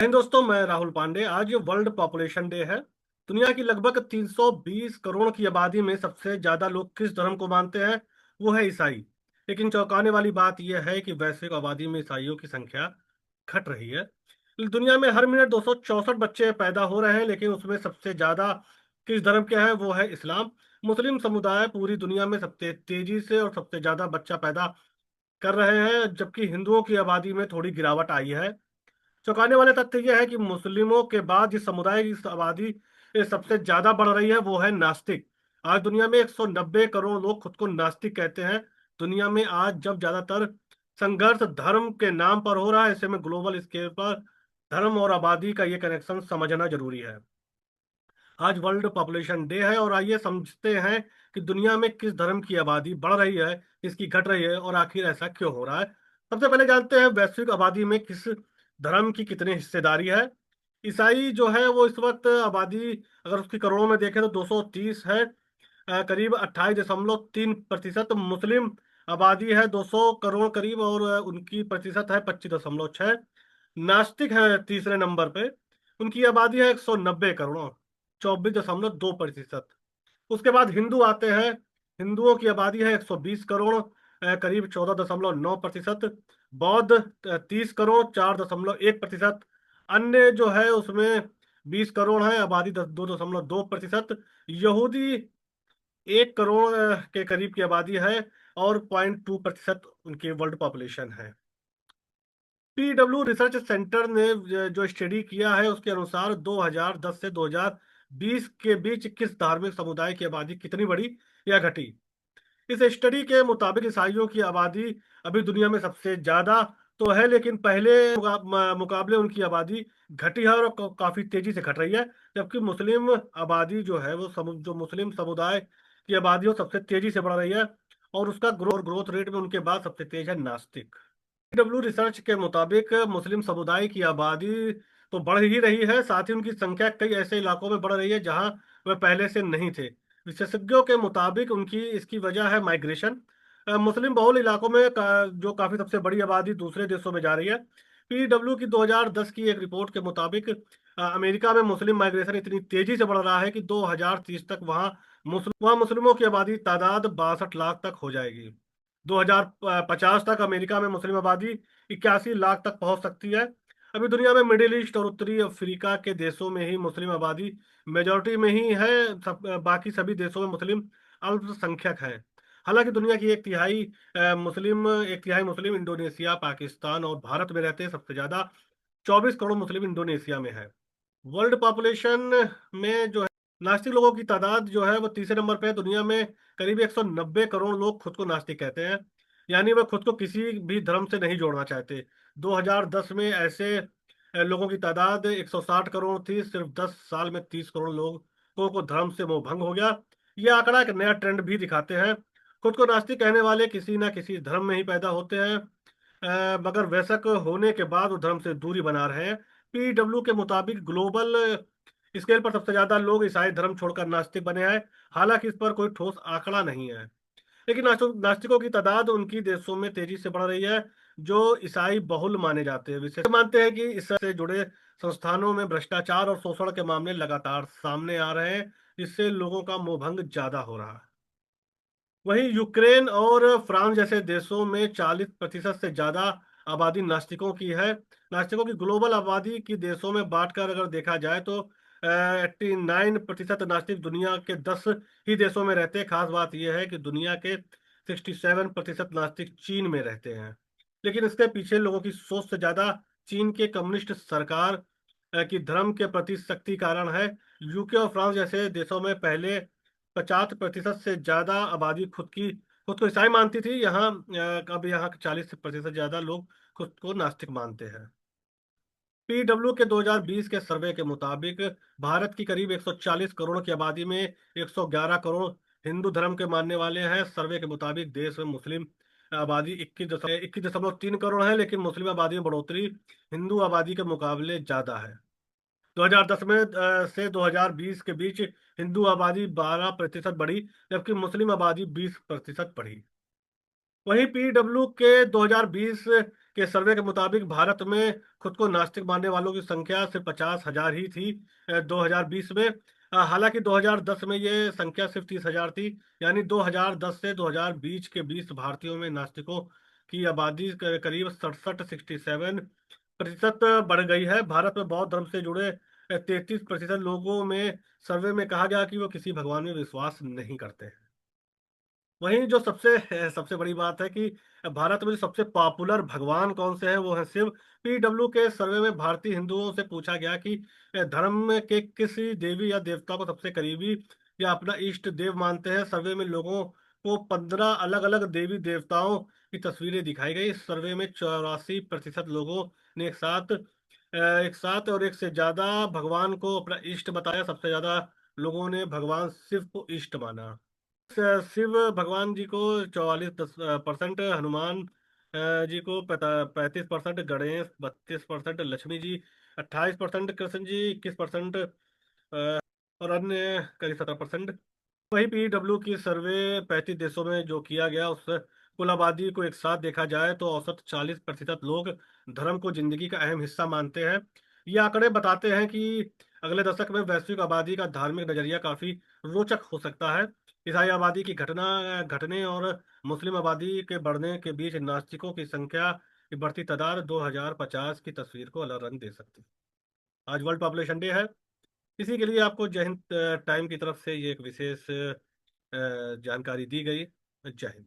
दोस्तों, मैं राहुल पांडे। आज वर्ल्ड पॉपुलेशन डे है। दुनिया की लगभग 320 करोड़ की आबादी में सबसे ज्यादा लोग किस धर्म को मानते हैं? वो है ईसाई। लेकिन चौंकाने वाली बात यह है कि वैश्विक आबादी में ईसाइयों की संख्या घट रही है। दुनिया में हर मिनट 264 बच्चे पैदा हो रहे हैं, लेकिन उसमें सबसे ज्यादा किस धर्म के हैं? वो है इस्लाम। मुस्लिम समुदाय पूरी दुनिया में सबसे तेजी से और सबसे ज्यादा बच्चा पैदा कर रहे हैं, जबकि हिंदुओं की आबादी में थोड़ी गिरावट आई है। चौंकाने वाले तथ्य यह है कि मुस्लिमों के बाद जिस समुदाय की आबादी सबसे ज्यादा बढ़ रही है वो है नास्तिक। आज दुनिया में 190 करोड़ लोग खुद को नास्तिक कहते हैं। दुनिया में आज जब ज्यादातर संघर्ष धर्म के नाम पर हो रहा है, ऐसे में ग्लोबल स्केल पर धर्म और आबादी का ये कनेक्शन समझना जरूरी है। आज वर्ल्ड पॉपुलेशन डे है और आइए समझते हैं कि दुनिया में किस धर्म की आबादी बढ़ रही है, किसकी घट रही है और आखिर ऐसा क्यों हो रहा है। सबसे पहले जानते हैं वैश्विक आबादी में किस धर्म की कितनी हिस्सेदारी है। ईसाई जो है वो इस वक्त आबादी अगर उसकी करोड़ों में देखें तो 230 है, करीब 28.3%। मुस्लिम आबादी है 200 करोड़ करीब और उनकी प्रतिशत है 25.6। नास्तिक है तीसरे नंबर पे, उनकी आबादी है 190 करोड़, 24.2%। उसके बाद हिंदू आते हैं। हिंदुओं की आबादी है 120 करोड़, करीब 14.9%। बौद्ध 30 करोड़, 4.1%। अन्य जो है उसमें 20 करोड़ है, आबादी 2.2%। यहूदी 1 करोड़ के करीब की आबादी है और 0.2% उनकी वर्ल्ड पॉपुलेशन है। पीडब्ल्यू रिसर्च सेंटर ने जो स्टडी किया है उसके अनुसार 2010 से 2020 के बीच किस धार्मिक समुदाय की आबादी कितनी बढ़ी या घटी। इस स्टडी के मुताबिक ईसाइयों की आबादी अभी दुनिया में सबसे ज्यादा तो है, लेकिन पहले मुकाबले उनकी आबादी घटी है और काफी तेजी से घट रही है। जबकि मुस्लिम आबादी जो है वो जो मुस्लिम समुदाय की आबादी वो सबसे तेजी से बढ़ रही है और उसका ग्रोथ रेट में उनके बाद सबसे तेज है नास्तिक। डब्ल्यू रिसर्च के मुताबिक मुस्लिम समुदाय की आबादी तो बढ़ ही रही है, साथ ही उनकी संख्या कई ऐसे इलाकों में बढ़ रही है जहां वह पहले से नहीं थे। विशेषज्ञों के मुताबिक उनकी इसकी वजह है माइग्रेशन। मुस्लिम बहुल इलाकों में जो काफी सबसे बड़ी आबादी दूसरे देशों में जा रही है। पीडब्ल्यू की 2010 की एक रिपोर्ट के मुताबिक अमेरिका में मुस्लिम माइग्रेशन इतनी तेजी से बढ़ रहा है कि 2030 तक वहाँ मुस्लिमों की आबादी तादाद 62 लाख तक हो जाएगी। 2050 तक अमेरिका में मुस्लिम आबादी 81 लाख तक पहुंच सकती है। अभी दुनिया में मिडिल ईस्ट और उत्तरी अफ्रीका के देशों में ही मुस्लिम आबादी मेजोरिटी में ही है। बाकी सभी देशों में मुस्लिम अल्पसंख्यक हैं। हालांकि दुनिया की एक तिहाई मुस्लिम इंडोनेशिया, पाकिस्तान और भारत में रहते हैं। सबसे ज्यादा 24 करोड़ मुस्लिम इंडोनेशिया में है। वर्ल्ड पॉपुलेशन में जो है नास्तिक लोगों की तादाद जो है वो तीसरे नंबर पे है। दुनिया में करीब 190 करोड़ लोग खुद को नास्तिक कहते हैं, यानी वह खुद को किसी भी धर्म से नहीं जोड़ना चाहते। 2010 में ऐसे लोगों की तादाद 160 करोड़ थी। सिर्फ 10 साल में 30 करोड़ लोगों को धर्म से मोह भंग हो गया। यह आंकड़ा एक नया ट्रेंड भी दिखाते हैं। खुद को नास्तिक कहने वाले किसी ना किसी धर्म में ही पैदा होते हैं, मगर वयस्क होने के बाद वो धर्म से दूरी बना रहे हैं। पीडब्ल्यू के मुताबिक ग्लोबल स्केल पर सबसे ज्यादा लोग ईसाई धर्म छोड़कर नास्तिक बने हैं। हालांकि इस पर कोई ठोस आंकड़ा नहीं है, लेकिन नास्तिकों की तादाद उनकी देशों में तेजी से बढ़ रही है जो ईसाई बहुल माने जाते हैं। विशेष मानते हैं कि इससे जुड़े संस्थानों में भ्रष्टाचार और शोषण के मामले लगातार सामने आ रहे हैं, जिससे लोगों का मोहभंग ज्यादा हो रहा है। वहीं यूक्रेन और फ्रांस जैसे देशों में 40% से ज्यादा आबादी नास्तिकों की है। नास्तिकों की ग्लोबल आबादी की देशों में बांटकर अगर देखा जाए तो 89% नास्तिक दुनिया के 10 ही देशों में रहते हैं। खास बात यह है कि दुनिया के 67% नास्तिक चीन में रहते हैं। लेकिन इसके पीछे लोगों की सोच से ज्यादा चीन के कम्युनिस्ट सरकार की धर्म के प्रति सख्ती कारण है। यूके और फ्रांस जैसे देशों में पहले 50% से ज्यादा आबादी खुद को ईसाई मानती थी। अब यहाँ 40% ज्यादा लोग खुद को नास्तिक मानते हैं। पीडब्ल्यू के 2020 के सर्वे के मुताबिक भारत की करीब 140 करोड़ की आबादी में 111 करोड़ हिंदू धर्म के मानने वाले हैं। सर्वे के मुताबिक देश में मुस्लिम आबादी 21.3 करोड़ है, लेकिन मुस्लिम आबादी में बढ़ोतरी हिंदू आबादी के मुकाबले ज्यादा है। 2010 में से 2020 के बीच हिंदू आबादी 12% बढ़ी, जबकि मुस्लिम आबादी 20% बढ़ी। वहीं पीडब्ल्यू के 2020 के सर्वे के मुताबिक भारत में खुद को नास्तिक मानने वालों की संख्या सिर्फ 50,000 ही थी 2020 में। हालांकि 2010 में ये संख्या सिर्फ 30,000 थी। यानी 2010 से 2020 के 20 भारतीयों में नास्तिकों की आबादी करीब 67% बढ़ गई है। भारत में बौद्ध धर्म से जुड़े 33% लोगों में सर्वे में कहा गया कि वो किसी भगवान में विश्वास नहीं करते हैं। वहीं जो सबसे सबसे बड़ी बात है कि भारत में जो सबसे पॉपुलर भगवान कौन से हैं वो है शिव। पीडब्ल्यू के सर्वे में भारतीय हिंदुओं से पूछा गया कि धर्म के किसी देवी या देवता को सबसे करीबी या अपना इष्ट देव मानते हैं। सर्वे में लोगों को 15 अलग अलग देवी देवताओं की तस्वीरें दिखाई गई। इस सर्वे में 84% लोगों ने एक साथ और एक से ज्यादा भगवान को अपना इष्ट बताया। सबसे ज्यादा लोगों ने भगवान शिव को इष्ट माना। शिव भगवान जी को 44% हनुमान जी को 35%, गणेश 32%, लक्ष्मी जी 28%, कृष्ण जी 21%, और अन्य करीब 17%। वही पीडब्ल्यू की सर्वे 35 देशों में जो किया गया उस कुल आबादी को एक साथ देखा जाए तो औसत 40% लोग धर्म को जिंदगी का अहम हिस्सा मानते हैं। ये आंकड़े बताते हैं कि अगले दशक में वैश्विक आबादी का धार्मिक नजरिया काफी रोचक हो सकता है। ईसाई आबादी की घटना घटने और मुस्लिम आबादी के बढ़ने के बीच नास्तिकों की संख्या की बढ़ती तादाद 2050 की तस्वीर को अलग रंग दे सकती है। आज वर्ल्ड पॉपुलेशन डे है। इसी के लिए आपको जय हिंद टाइम की तरफ से ये एक विशेष जानकारी दी गई। जय हिंद।